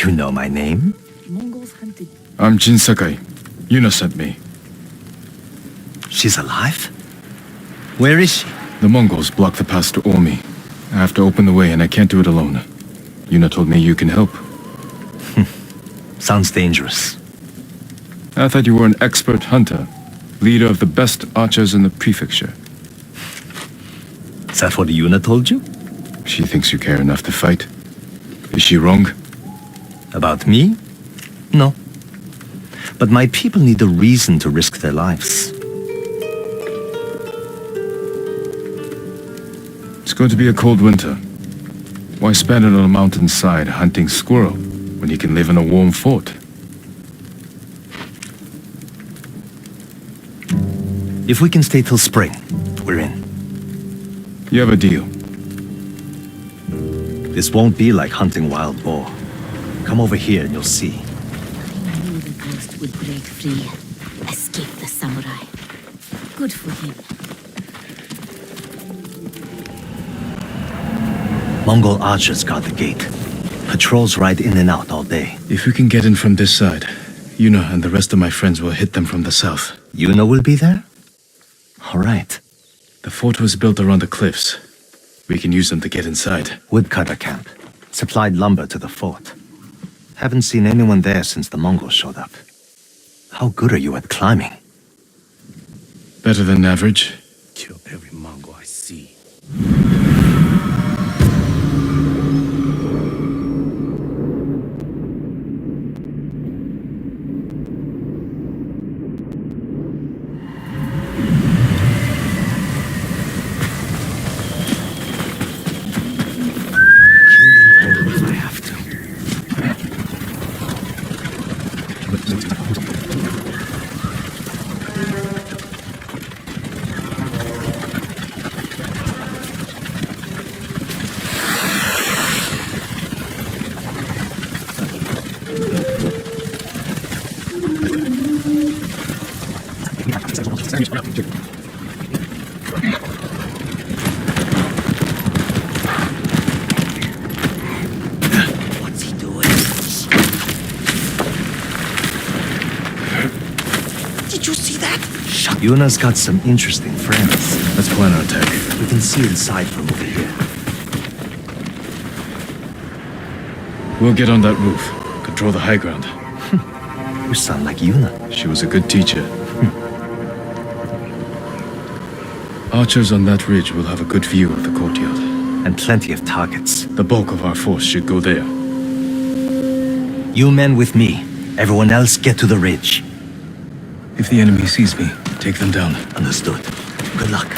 You know my name? I'm Jin Sakai. Yuna sent me. She's alive? Where is she? The Mongols blocked the pass to Ormi. I have to open the way and I can't do it alone. Yuna told me you can help. Sounds dangerous. I thought you were an expert hunter. Leader of the best archers in the prefecture. Is that what Yuna told you? She thinks you care enough to fight. Is she wrong? About me? No. But my people need a reason to risk their lives. It's going to be a cold winter. Why spend it on a mountainside hunting squirrel when you can live in a warm fort? If we can stay till spring, we're in. You have a deal. This won't be like hunting wild boar. Come over here and you'll see. I knew the ghost would break free, escape the samurai. Good for him. Mongol archers guard the gate. Patrols ride in and out all day. If we can get in from this side, Yuna and the rest of my friends will hit them from the south. Yuna will be there? All right. The fort was built around the cliffs. We can use them to get inside. Woodcutter camp. Supplied lumber to the fort. Haven't seen anyone there since the Mongols showed up. How good are you at climbing? Better than average. Kill every Mongol I see. What's he doing? Did you see that? Yuna's got some interesting friends. Let's plan our attack. We can see inside from over here. We'll get on that roof. Control the high ground. You sound like Yuna. She was a good teacher. Archers on that ridge will have a good view of the courtyard. And plenty of targets. The bulk of our force should go there. You men with me. Everyone else get to the ridge. If the enemy sees me, take them down. Understood. Good luck.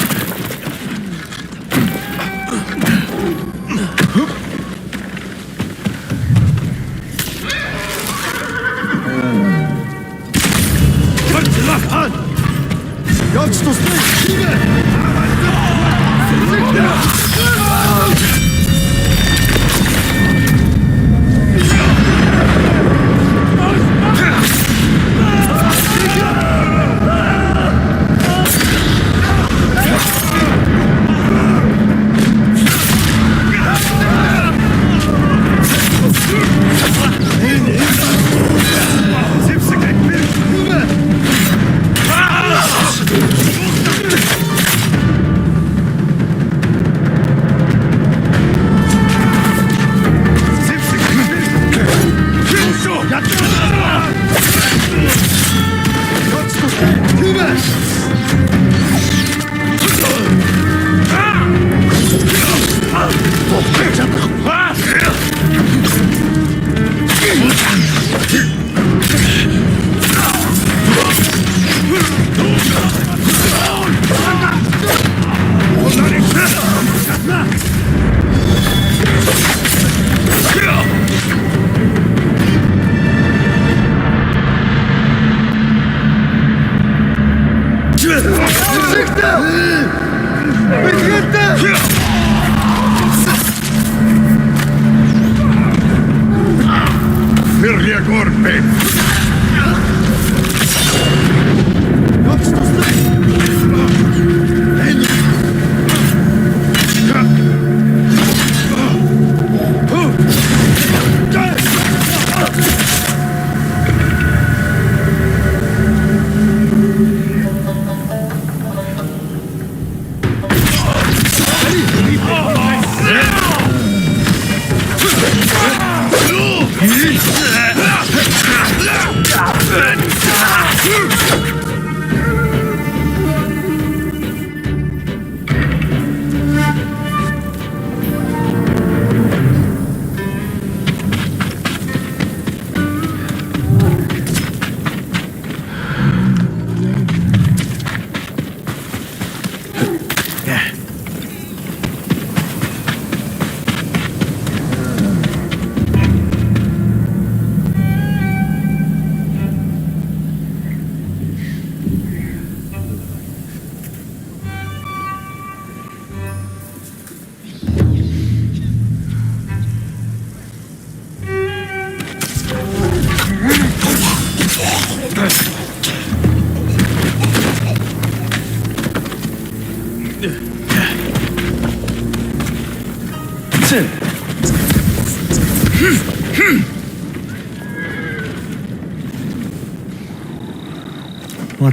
What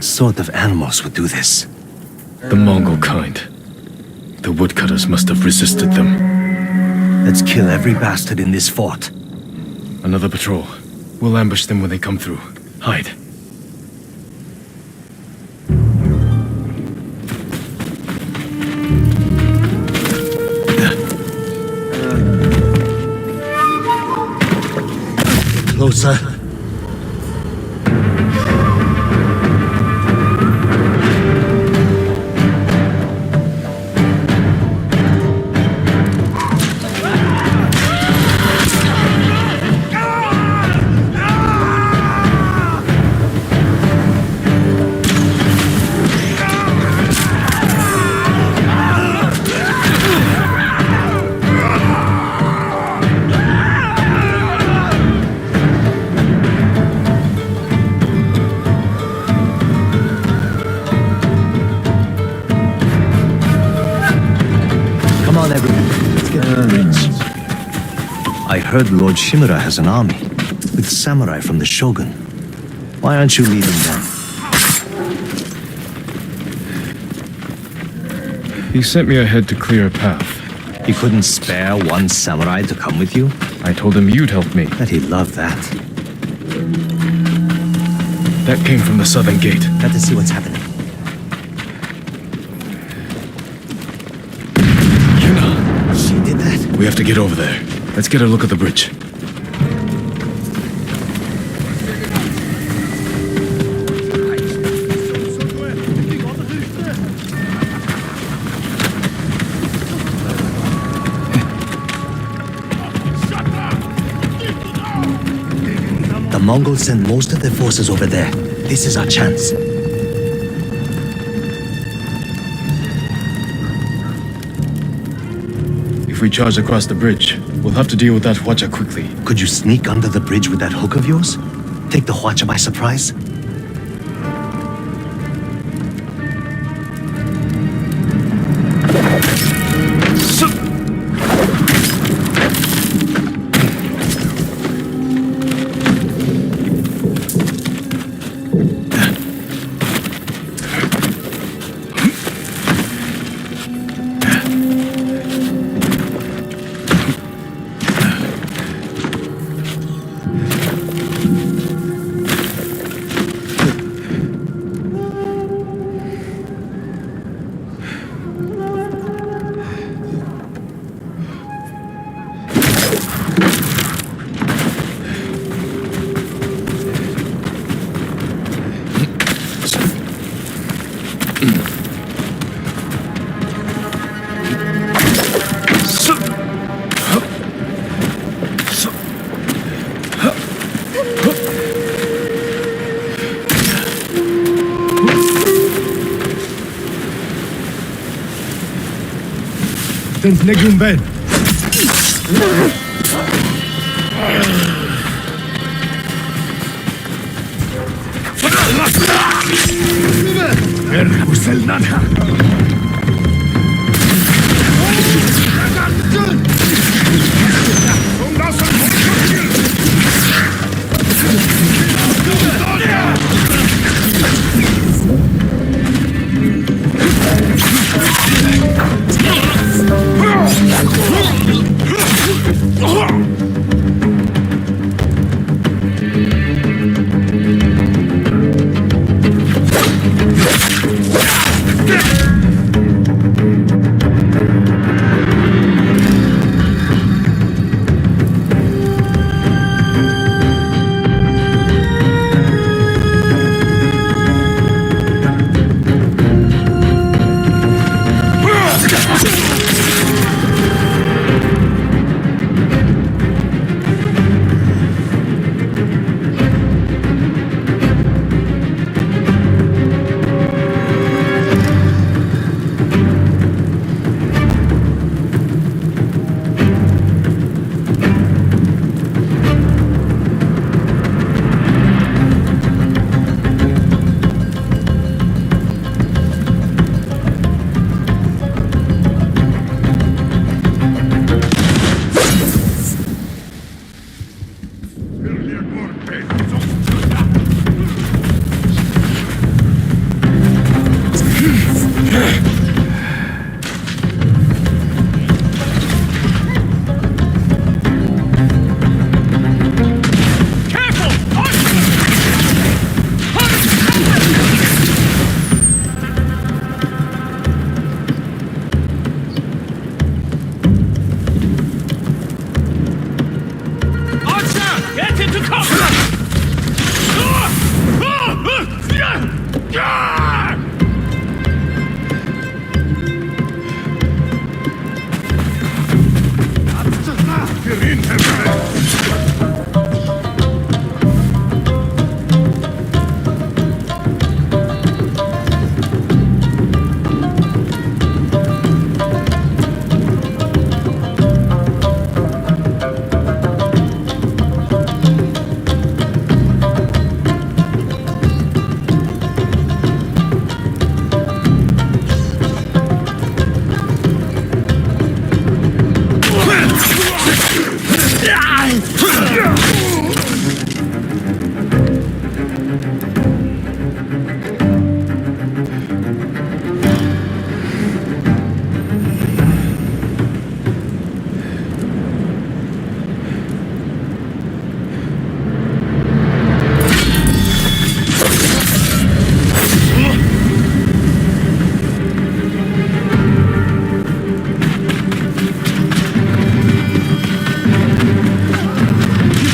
sort of animals would do this? The Mongol kind. The woodcutters must have resisted them. Let's kill every bastard in this fort. Another patrol. We'll ambush them when they come through. Hide. Closer. Come on, everyone. Let's get to the bridge. I heard Lord Shimura has an army, with samurai from the Shogun. Why aren't you leading them? He sent me ahead to clear a path. He couldn't spare one samurai to come with you? I told him you'd help me. Bet he'd love that. That came from the southern gate. Got to see what's happening. She did that? We have to get over there. Let's get a look at the bridge. The Mongols send most of their forces over there. This is our chance. If we charge across the bridge, we'll have to deal with that Hwacha quickly. Could you sneak under the bridge with that hook of yours? Take the Hwacha by surprise? Ten Negum Ben.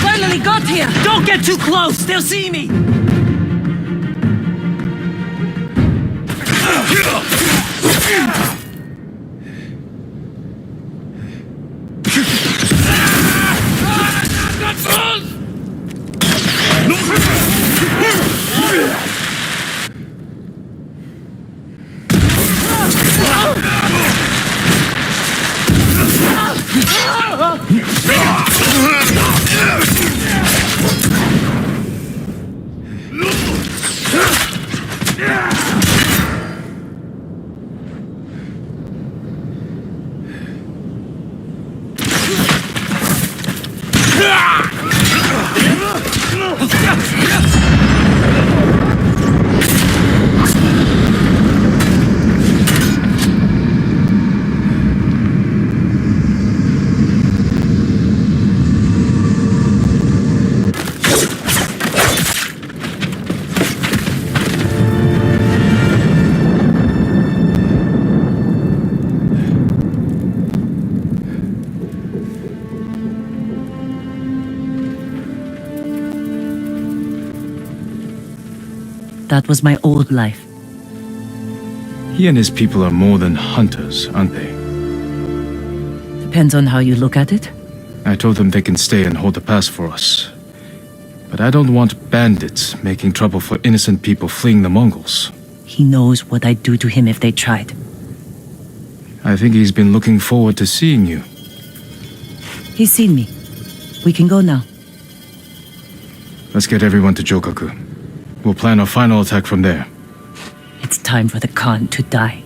Finally got here! Don't get too close! They'll see me! That was my old life. He and his people are more than hunters, aren't they? Depends on how you look at it. I told them they can stay and hold the pass for us. But I don't want bandits making trouble for innocent people fleeing the Mongols. He knows what I'd do to him if they tried. I think he's been looking forward to seeing you. He's seen me. We can go now. Let's get everyone to Jokaku. We'll plan our final attack from there. It's time for the Khan to die.